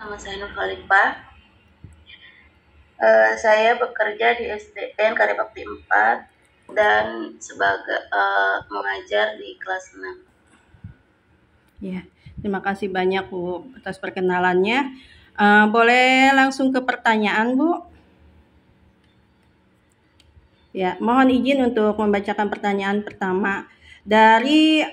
Nama saya Nur Khalifah. Saya bekerja di SDN Karyabakti 4 dan sebagai mengajar di kelas 6. Ya, terima kasih banyak Bu atas perkenalannya. Boleh langsung ke pertanyaan Bu? Ya, mohon izin untuk membacakan pertanyaan pertama. Dari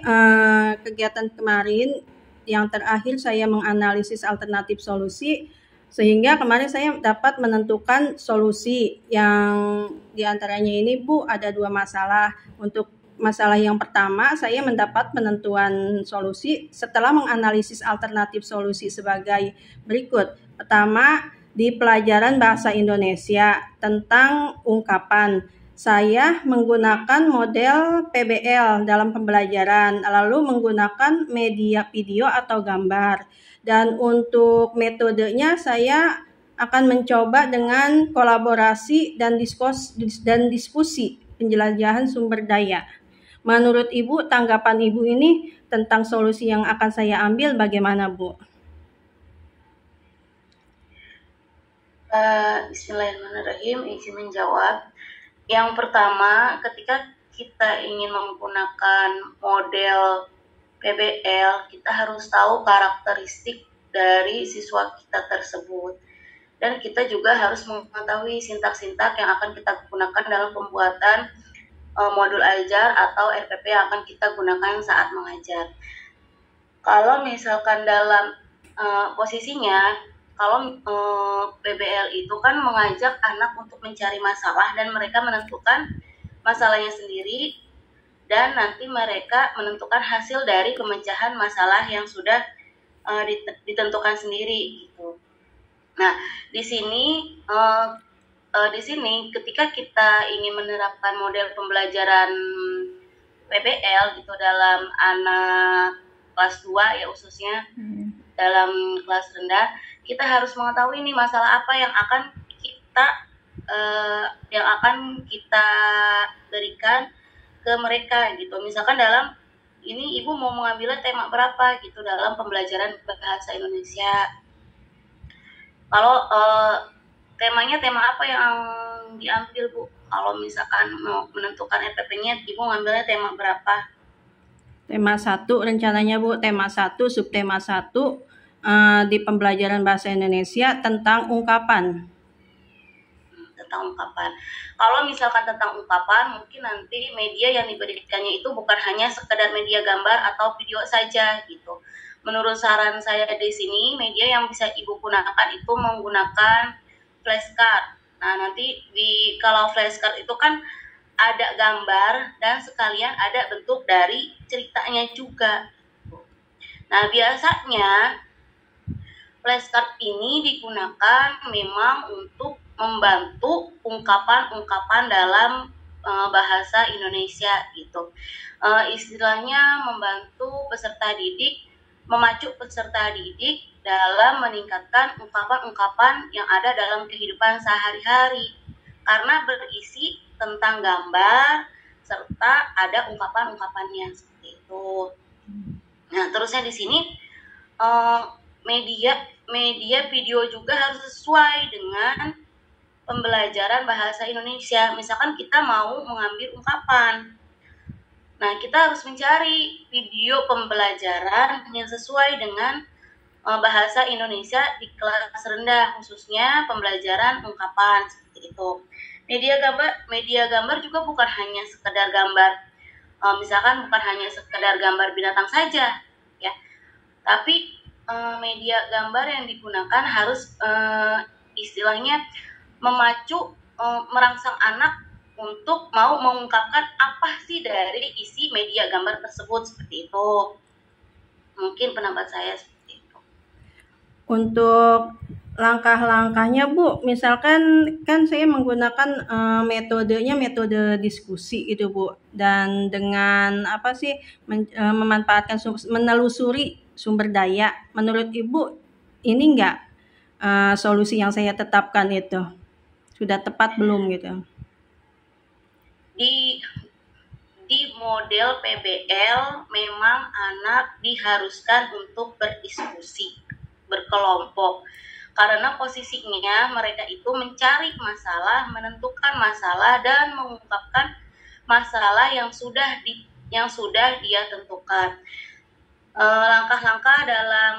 kegiatan kemarin yang terakhir saya menganalisis alternatif solusi, sehingga kemarin saya dapat menentukan solusi yang diantaranya ini Bu ada 2 masalah. Untuk masalah yang pertama, saya mendapat penentuan solusi setelah menganalisis alternatif solusi sebagai berikut. Pertama, di pelajaran bahasa Indonesia tentang ungkapan. Saya menggunakan model PBL dalam pembelajaran, lalu menggunakan media video atau gambar. Dan untuk metodenya saya akan mencoba dengan kolaborasi dan diskusi penjelajahan sumber daya. Menurut Ibu, tanggapan Ibu ini tentang solusi yang akan saya ambil bagaimana, Bu? Bismillahirrahmanirrahim, izin menjawab. Yang pertama, ketika kita ingin menggunakan model PBL, kita harus tahu karakteristik dari siswa kita tersebut. Dan kita juga harus mengetahui sintak-sintak yang akan kita gunakan dalam pembuatan modul ajar atau RPP yang akan kita gunakan saat mengajar. Kalau misalkan dalam posisinya, kalau PBL itu kan mengajak anak untuk mencari masalah dan mereka menentukan masalahnya sendiri, dan nanti mereka menentukan hasil dari pemecahan masalah yang sudah ditentukan sendiri gitu. Nah, di sini ketika kita ingin menerapkan model pembelajaran PBL gitu dalam anak kelas 2 ya khususnya dalam kelas rendah, kita harus mengetahui nih masalah apa yang akan kita berikan ke mereka gitu. Misalkan dalam ini Ibu mau mengambil tema berapa gitu dalam pembelajaran bahasa Indonesia. Kalau temanya tema apa yang diambil Bu? Kalau misalkan mau menentukan RPP-nya, Ibu ngambilnya tema berapa? Tema 1 rencananya Bu, tema 1, subtema 1 di pembelajaran bahasa Indonesia tentang ungkapan. Tentang ungkapan. Kalau misalkan tentang ungkapan, mungkin nanti media yang diberikannya itu bukan hanya sekedar media gambar atau video saja gitu. Menurut saran saya di sini, media yang bisa Ibu gunakan itu menggunakan flashcard. Nah, nanti kalau flashcard itu kan ada gambar dan sekalian ada bentuk dari ceritanya juga. Nah, biasanya flashcard ini digunakan memang untuk membantu ungkapan-ungkapan dalam bahasa Indonesia gitu. Istilahnya membantu peserta didik, memacu peserta didik dalam meningkatkan ungkapan-ungkapan yang ada dalam kehidupan sehari-hari karena berisi tentang gambar serta ada ungkapan-ungkapannya seperti itu. Nah, terusnya di sini media video juga harus sesuai dengan pembelajaran bahasa Indonesia. Misalkan kita mau mengambil ungkapan, nah kita harus mencari video pembelajaran yang sesuai dengan bahasa Indonesia di kelas rendah, khususnya pembelajaran ungkapan seperti itu. Media gambar juga bukan hanya sekedar gambar, misalkan bukan hanya sekedar gambar binatang saja, ya. Tapi media gambar yang digunakan harus istilahnya memacu, merangsang anak untuk mau mengungkapkan apa sih dari isi media gambar tersebut seperti itu. Mungkin pendapat saya seperti itu. Untuk langkah-langkahnya Bu, misalkan kan saya menggunakan metodenya metode diskusi itu Bu, dan dengan apa sih memanfaatkan menelusuri sumber daya. Menurut Ibu ini enggak solusi yang saya tetapkan itu sudah tepat belum gitu? Di model PBL memang anak diharuskan untuk berdiskusi. berkelompok. Karena posisinya mereka itu mencari masalah, menentukan masalah, dan mengungkapkan masalah yang sudah dia tentukan. Langkah-langkah dalam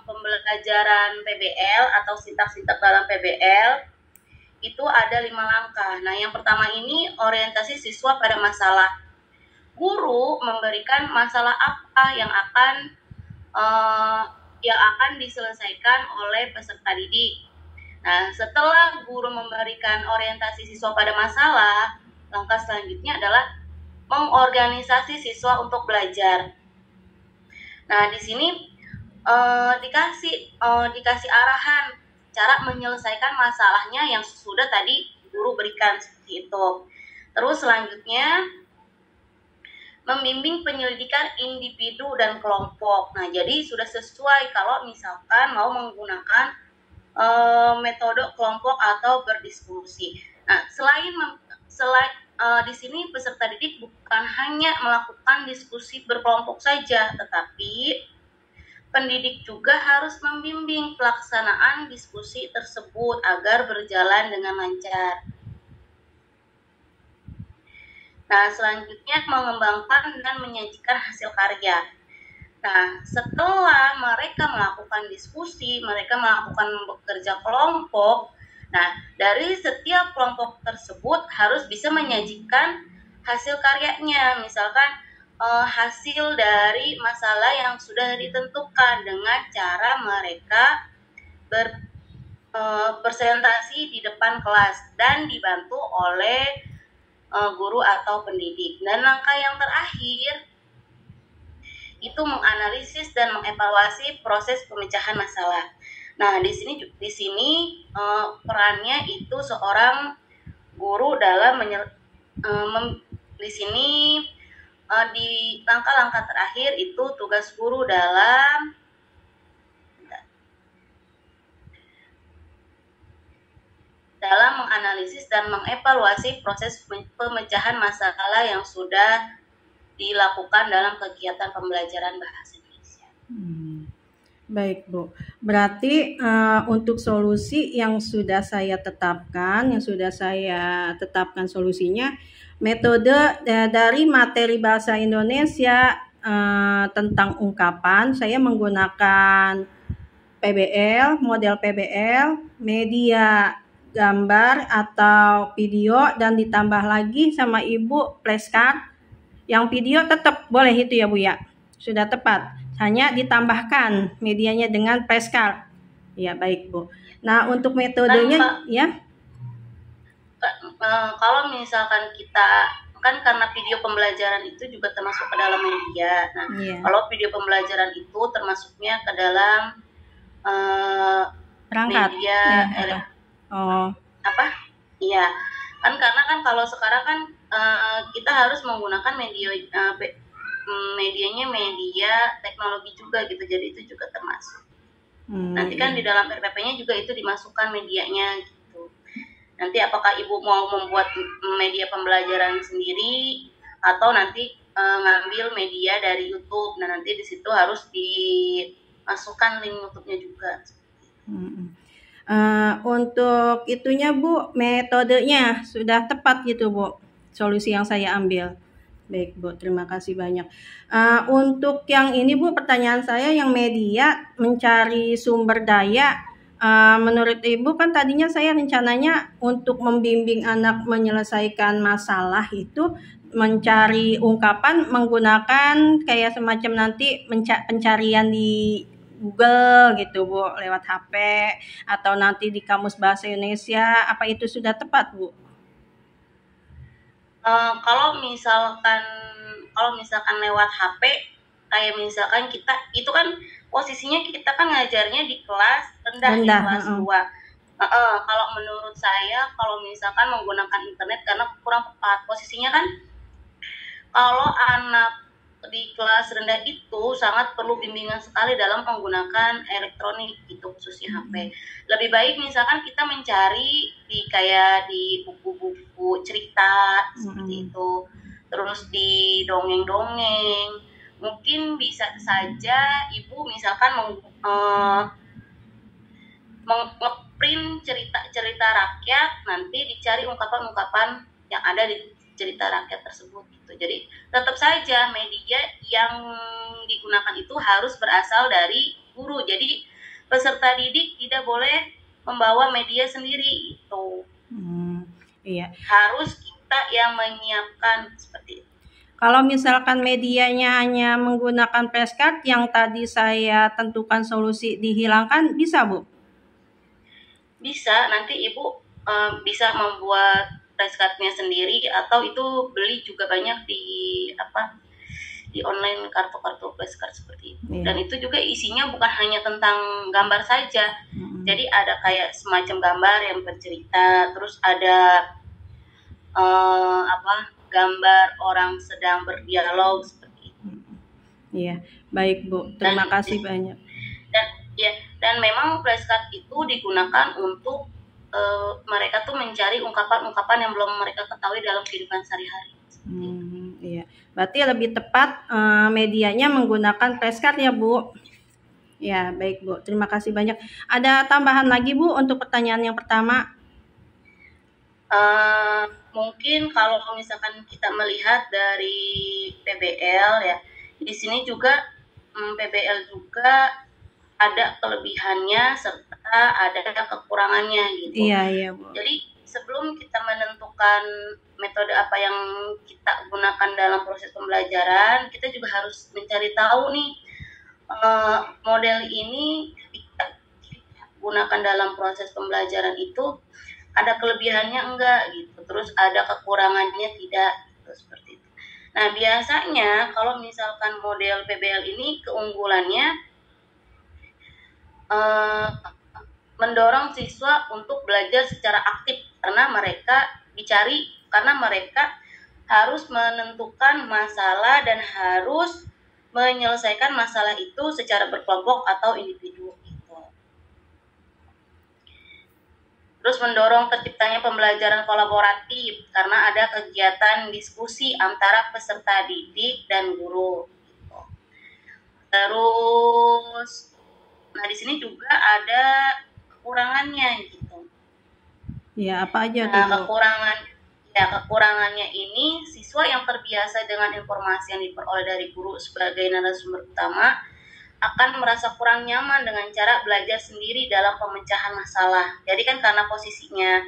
pembelajaran PBL atau sintak-sintak dalam PBL itu ada 5 langkah. Nah, yang pertama ini orientasi siswa pada masalah. Guru memberikan masalah apa yang akan diselesaikan oleh peserta didik. Nah, setelah guru memberikan orientasi siswa pada masalah, langkah selanjutnya adalah mengorganisasi siswa untuk belajar. Nah, di sini dikasih arahan cara menyelesaikan masalahnya yang sudah tadi guru berikan seperti itu. Terus selanjutnya membimbing penyelidikan individu dan kelompok. Nah, jadi sudah sesuai kalau misalkan mau menggunakan metode kelompok atau berdiskusi. Nah, selain di sini peserta didik bukan hanya melakukan diskusi berkelompok saja, tetapi pendidik juga harus membimbing pelaksanaan diskusi tersebut agar berjalan dengan lancar. Nah, selanjutnya mengembangkan dan menyajikan hasil karya. Nah, setelah mereka melakukan diskusi, mereka melakukan bekerja kelompok, nah, dari setiap kelompok tersebut harus bisa menyajikan hasil karyanya. Misalkan hasil dari masalah yang sudah ditentukan dengan cara mereka berpresentasi di depan kelas dan dibantu oleh guru atau pendidik. Dan langkah yang terakhir itu menganalisis dan mengevaluasi proses pemecahan masalah. Nah, di sini perannya itu seorang guru dalam di sini di langkah-langkah terakhir itu tugas guru dalam menganalisis dan mengevaluasi proses pemecahan masalah yang sudah dilakukan dalam kegiatan pembelajaran bahasa Indonesia. Baik, Bu. Berarti untuk solusi yang sudah saya tetapkan, solusinya, metode dari materi bahasa Indonesia tentang ungkapan, saya menggunakan PBL, model PBL, media gambar atau video, dan ditambah lagi sama Ibu flashcard. Yang video tetap boleh itu ya Bu ya, sudah tepat, hanya ditambahkan medianya dengan flashcard. Ya, baik Bu. Nah, untuk metodenya kalau misalkan kita kan karena video pembelajaran itu juga termasuk ke dalam media. Nah, kalau video pembelajaran itu termasuknya ke dalam perangkat media Iya, kan karena kan kalau sekarang kan kita harus menggunakan medianya media teknologi juga gitu, jadi itu juga termasuk. Nanti kan di dalam RPP-nya juga itu dimasukkan medianya gitu. Nanti apakah Ibu mau membuat media pembelajaran sendiri atau nanti ngambil media dari YouTube. Nah, nanti di situ harus dimasukkan link YouTube-nya juga. Untuk itunya Bu, metodenya sudah tepat gitu Bu, solusi yang saya ambil. Baik Bu, terima kasih banyak. Untuk yang ini Bu, pertanyaan saya yang media mencari sumber daya, menurut Ibu kan tadinya saya rencananya untuk membimbing anak menyelesaikan masalah itu mencari ungkapan menggunakan kayak semacam nanti pencarian di Google gitu Bu, lewat HP atau nanti di Kamus Bahasa Indonesia. Apa itu sudah tepat Bu? Kalau misalkan lewat HP, kayak misalkan kita itu kan posisinya kita kan ngajarnya di kelas rendah. Di kelas 2. Kalau menurut saya kalau misalkan menggunakan internet karena kurang tepat posisinya kan, kalau anak di kelas rendah itu sangat perlu bimbingan sekali dalam menggunakan elektronik gitu, khususnya HP. Lebih baik misalkan kita mencari kayak di buku-buku cerita seperti itu, terus di dongeng-dongeng. Mungkin bisa saja Ibu misalkan ngeprint cerita-cerita rakyat, nanti dicari ungkapan-ungkapan yang ada di cerita rakyat tersebut gitu. Jadi tetap saja media yang digunakan itu harus berasal dari guru. Jadi peserta didik tidak boleh membawa media sendiri itu. Iya. Harus kita yang menyiapkan seperti itu. Kalau misalkan medianya hanya menggunakan flashcard yang tadi saya tentukan solusi dihilangkan, bisa Bu? Bisa, nanti Ibu bisa membuat flashcardnya sendiri, atau itu beli juga banyak di online kartu-kartu flashcard seperti itu. Dan itu juga isinya bukan hanya tentang gambar saja. Jadi ada kayak semacam gambar yang bercerita, terus ada gambar orang sedang berdialog seperti itu. Iya, baik Bu. Terima kasih banyak. Dan memang flashcard itu digunakan untuk mereka tuh mencari ungkapan-ungkapan yang belum mereka ketahui dalam kehidupan sehari-hari. Iya, berarti lebih tepat medianya menggunakan flashcard ya Bu. Ya, baik Bu. Terima kasih banyak. Ada tambahan lagi Bu untuk pertanyaan yang pertama? Mungkin kalau misalkan kita melihat dari PBL ya, di sini juga PBL juga ada kelebihannya serta ada kekurangannya gitu. Iya Bu. Jadi sebelum kita menentukan metode apa yang kita gunakan dalam proses pembelajaran, kita juga harus mencari tahu nih model ini kita gunakan dalam proses pembelajaran itu ada kelebihannya enggak gitu, terus ada kekurangannya tidak gitu, seperti itu. Nah biasanya kalau misalkan model PBL ini keunggulannya mendorong siswa untuk belajar secara aktif karena mereka harus menentukan masalah dan harus menyelesaikan masalah itu secara berkelompok atau individu. Terus mendorong terciptanya pembelajaran kolaboratif karena ada kegiatan diskusi antara peserta didik dan guru. Gitu. Terus, nah di sini juga ada kekurangannya gitu. Ya apa aja tuh? Kekurangannya ini siswa yang terbiasa dengan informasi yang diperoleh dari guru sebagai narasumber utama akan merasa kurang nyaman dengan cara belajar sendiri dalam pemecahan masalah. Jadi kan karena posisinya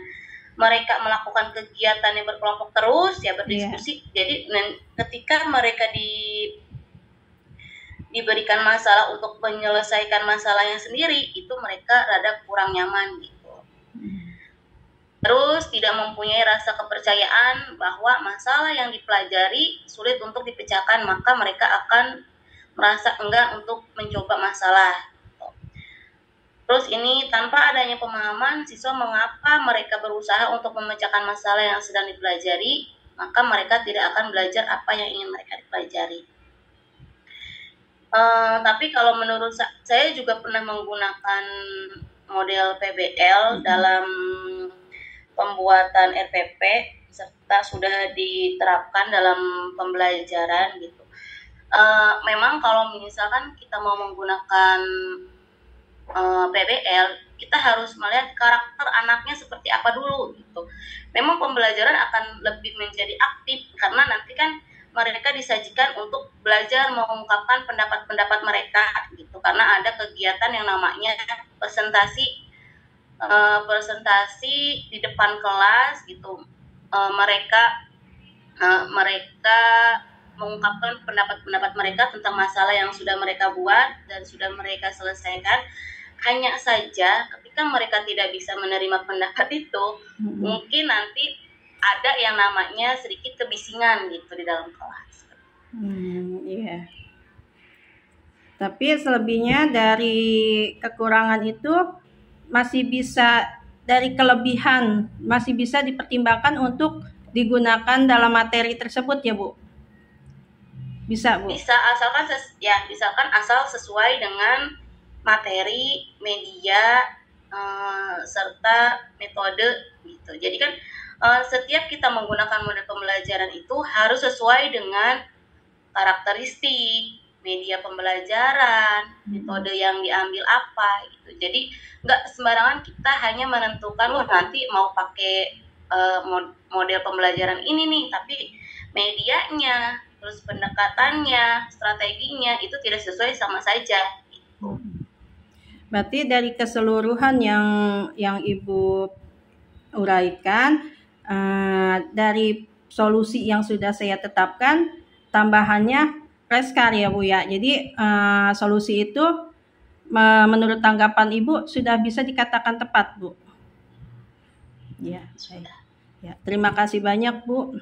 mereka melakukan kegiatan yang berkelompok terus ya berdiskusi. Jadi ketika mereka diberikan masalah untuk menyelesaikan masalahnya sendiri, itu mereka rada kurang nyaman gitu. Terus tidak mempunyai rasa kepercayaan bahwa masalah yang dipelajari sulit untuk dipecahkan, maka mereka akan merasa enggan untuk mencoba masalah. Terus ini tanpa adanya pemahaman siswa mengapa mereka berusaha untuk memecahkan masalah yang sedang dipelajari, maka mereka tidak akan belajar apa yang ingin mereka dipelajari. Tapi kalau menurut saya juga pernah menggunakan model PBL dalam pembuatan RPP serta sudah diterapkan dalam pembelajaran gitu. Memang kalau misalkan kita mau menggunakan PBL, kita harus melihat karakter anaknya seperti apa dulu gitu. Memang pembelajaran akan lebih menjadi aktif karena nanti kan mereka disajikan untuk belajar mengungkapkan pendapat-pendapat mereka gitu. Karena ada kegiatan yang namanya presentasi di depan kelas gitu. Mereka mengungkapkan pendapat-pendapat mereka tentang masalah yang sudah mereka buat dan sudah mereka selesaikan. Hanya saja ketika mereka tidak bisa menerima pendapat itu, mungkin nanti ada yang namanya sedikit kebisingan gitu di dalam kelas. Iya. Tapi selebihnya dari kekurangan itu masih bisa, dari kelebihan masih bisa dipertimbangkan untuk digunakan dalam materi tersebut ya Bu? Bisa Bu? Bisa, misalkan asal sesuai dengan materi, media, serta metode gitu. Jadi kan setiap kita menggunakan model pembelajaran itu harus sesuai dengan karakteristik media pembelajaran, metode yang diambil apa gitu. Jadi nggak sembarangan kita hanya menentukan wah nanti mau pakai model pembelajaran ini nih, tapi medianya, terus pendekatannya, strateginya itu tidak sesuai sama saja. Gitu. Berarti dari keseluruhan yang Ibu uraikan, dari solusi yang sudah saya tetapkan, tambahannya Reskar ya Bu ya. Jadi solusi itu menurut tanggapan Ibu sudah bisa dikatakan tepat Bu. Ya, ya. Terima kasih banyak Bu.